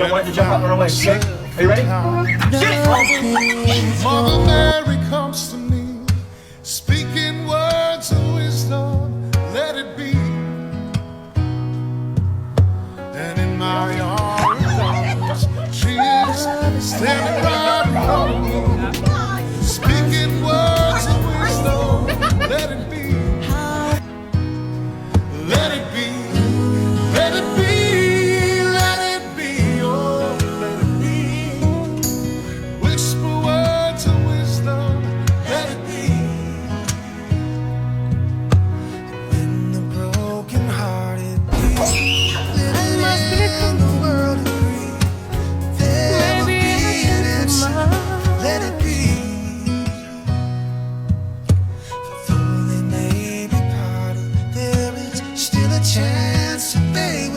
I want you to jump up and run away. Okay? Are you ready? Mother Mary comes to me, speaking words of wisdom, let it be. And in my arms, she is standing